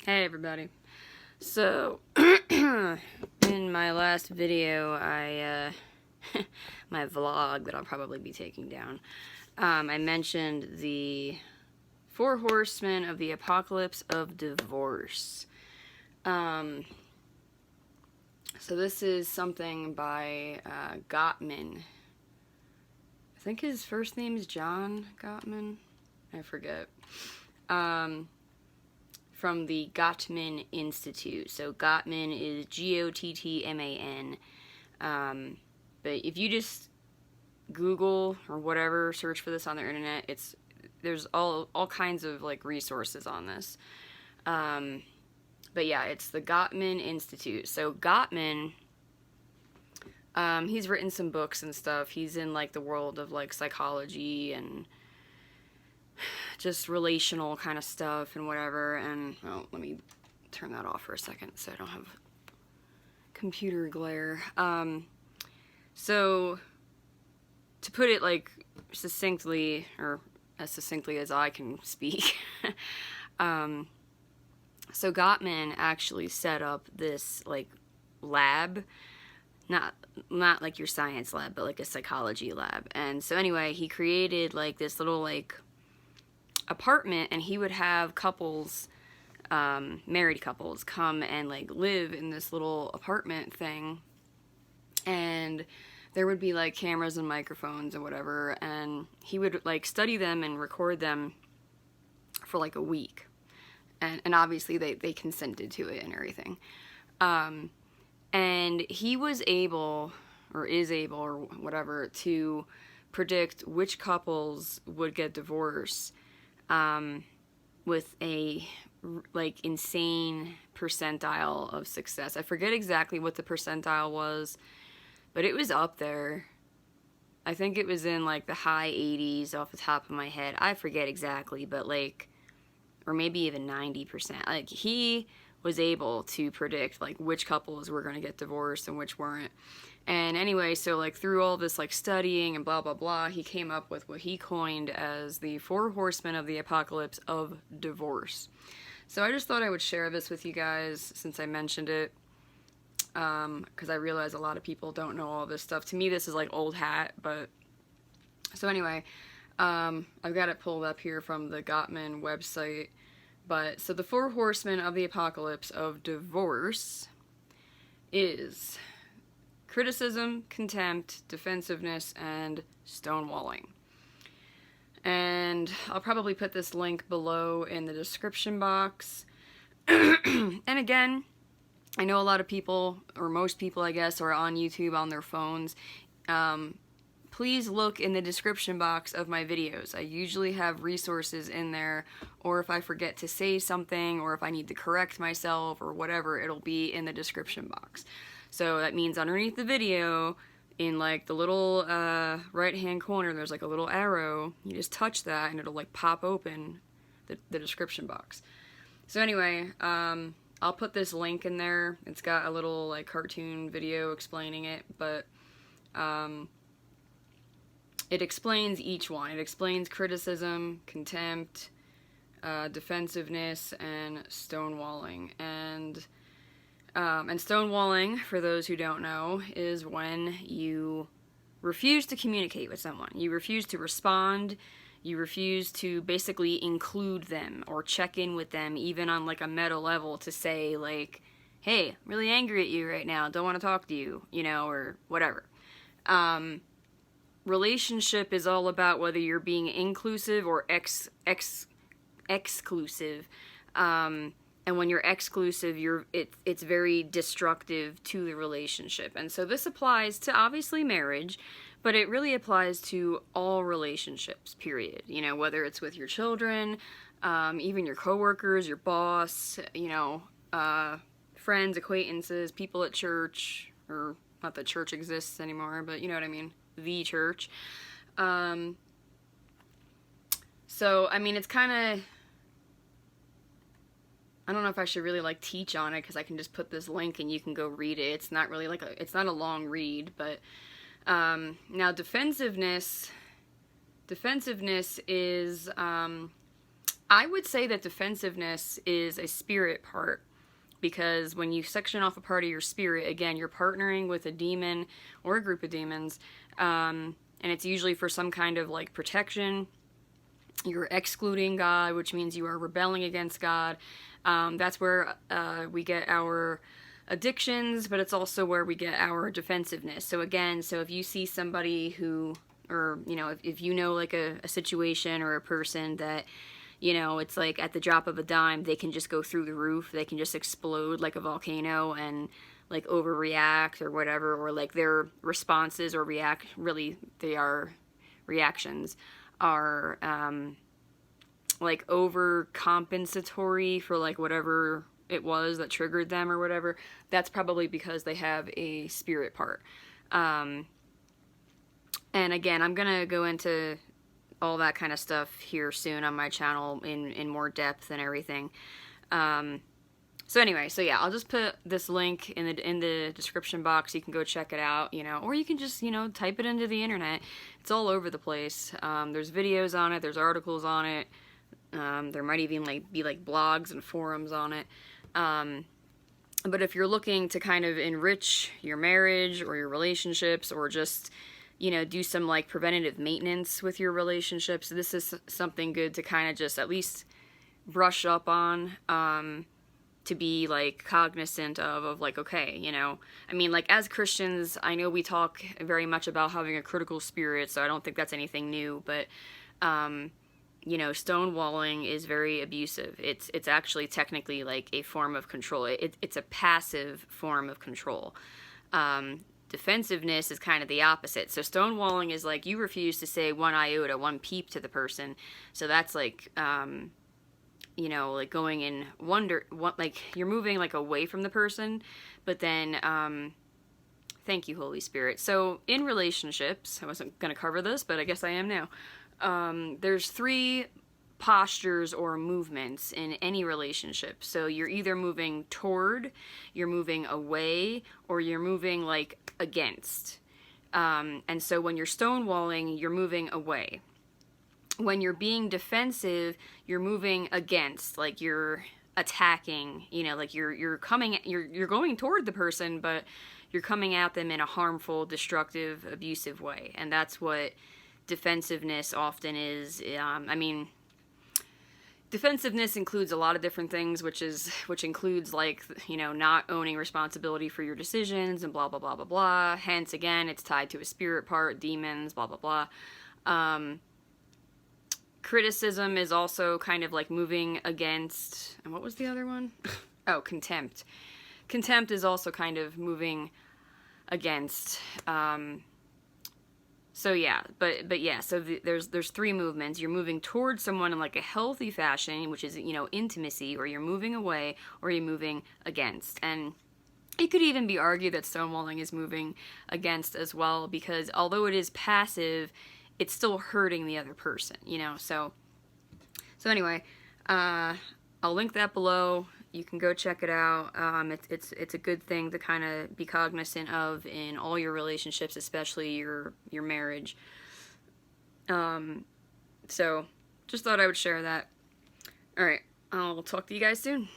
Hey everybody. So, in my last video, my vlog that I'll probably be taking down, I mentioned the 4 Horsemen of the Apocalypse of Divorce. So this is something by Gottman. I think his first name is John Gottman. I forget. From the Gottman Institute. So Gottman is Gottman. But if you just Google or whatever, search for this on the internet, there's all kinds of like resources on this. But yeah, it's the Gottman Institute. So Gottman, he's written some books and stuff. He's in like the world of like psychology and just relational kind of stuff and whatever. And well, let me turn that off for a second so I don't have computer glare. So to put it like succinctly, or as succinctly as I can speak, so Gottman actually set up this like lab, not like your science lab, but like a psychology lab. And so anyway, he created like this little like apartment, and he would have couples, married couples, come and like live in this little apartment thing, and there would be like cameras and microphones and whatever, and he would like study them and record them for like a week, and obviously they consented to it and everything, and he was able, or is able, or whatever, to predict which couples would get divorced with a like insane percentile of success. I forget exactly what the percentile was, but it was up there. I think it was in like the high 80s off the top of my head. I forget exactly, but like, or maybe even 90%. Like, he was able to predict like which couples were going to get divorced and which weren't. And anyway, so like through all this like studying and blah blah blah, he came up with what he coined as the 4 Horsemen of the Apocalypse of Divorce. So I just thought I would share this with you guys since I mentioned it, because I realize a lot of people don't know all this stuff. To me, this is like old hat, but so anyway, I've got it pulled up here from the Gottman website. But so the 4 Horsemen of the Apocalypse of Divorce is criticism, contempt, defensiveness, and stonewalling. And I'll probably put this link below in the description box. And again, I know a lot of people, or most people I guess, are on YouTube on their phones. Please look in the description box of my videos. I usually have resources in there, or if I forget to say something, or if I need to correct myself, or whatever, it'll be in the description box. So that means underneath the video, in like the little right hand corner, there's like a little arrow. You just touch that and it'll like pop open the description box. So anyway, I'll put this link in there. It's got a little like cartoon video explaining it, but it explains each one. It explains criticism, contempt, defensiveness, and stonewalling. And stonewalling, for those who don't know, is when you refuse to communicate with someone. You refuse to respond. You refuse to basically include them or check in with them, even on like a meta level, to say like, hey, I'm really angry at you right now, don't want to talk to you, you know, or whatever. Relationship is all about whether you're being inclusive or exclusive. And when you're exclusive, it's very destructive to the relationship. And so this applies to obviously marriage, but it really applies to all relationships, period. You know, whether it's with your children, even your coworkers, your boss, you know, friends, acquaintances, people at church, or not that church exists anymore, but you know what I mean, the church. So, I mean, it's kind of, I don't know if I should really like teach on it, because I can just put this link and you can go read it. It's not really like it's not a long read, but now defensiveness is I would say that defensiveness is a spirit part, because when you section off a part of your spirit, again, you're partnering with a demon or a group of demons, and it's usually for some kind of like protection. You're excluding God, which means you are rebelling against God. That's where we get our addictions, but it's also where we get our defensiveness. So again, so if you see somebody who, or, you know, if you know like a situation or a person that, you know, it's like at the drop of a dime, they can just go through the roof, they can just explode like a volcano and like overreact or whatever, or like their responses or they are reactions, are like overcompensatory for like whatever it was that triggered them or whatever. That's probably because they have a spirit part. And again, I'm gonna go into all that kind of stuff here soon on my channel in more depth and everything. So anyway, so yeah, I'll just put this link in the description box. You can go check it out, you know, or you can just, you know, type it into the internet. It's all over the place. There's videos on it, there's articles on it. There might even be blogs and forums on it. But if you're looking to kind of enrich your marriage or your relationships, or just, you know, do some like preventative maintenance with your relationships, this is something good to kind of just at least brush up on, to be like cognizant of like, okay, you know, I mean, like as Christians, I know we talk very much about having a critical spirit, so I don't think that's anything new, but, you know, stonewalling is very abusive. It's actually technically like a form of control. It's a passive form of control. Defensiveness is kind of the opposite. So stonewalling is like you refuse to say one iota, one peep to the person. So that's like, you know, like going in like you're moving like away from the person, but then, thank you, Holy Spirit. So in relationships, I wasn't going to cover this, but I guess I am now. There's 3 postures or movements in any relationship. So you're either moving toward, you're moving away, or you're moving like against. And so when you're stonewalling, you're moving away. When you're being defensive, you're moving against, like you're attacking, you know, like you're going toward the person, but you're coming at them in a harmful, destructive, abusive way. And that's what defensiveness often is. I mean, defensiveness includes a lot of different things, which includes like, you know, not owning responsibility for your decisions and blah blah blah blah blah. Hence, again, it's tied to a spirit part, demons, blah blah blah. Criticism is also kind of like moving against, and what was the other one? Oh, contempt. Contempt is also kind of moving against. So yeah, but yeah, so there's 3 movements. You're moving towards someone in like a healthy fashion, which is, you know, intimacy, or you're moving away, or you're moving against. And it could even be argued that stonewalling is moving against as well, because although it is passive, it's still hurting the other person, you know. So anyway, I'll link that below. You can go check it out. It's a good thing to kind of be cognizant of in all your relationships, especially your marriage. So just thought I would share that. All right, I'll talk to you guys soon.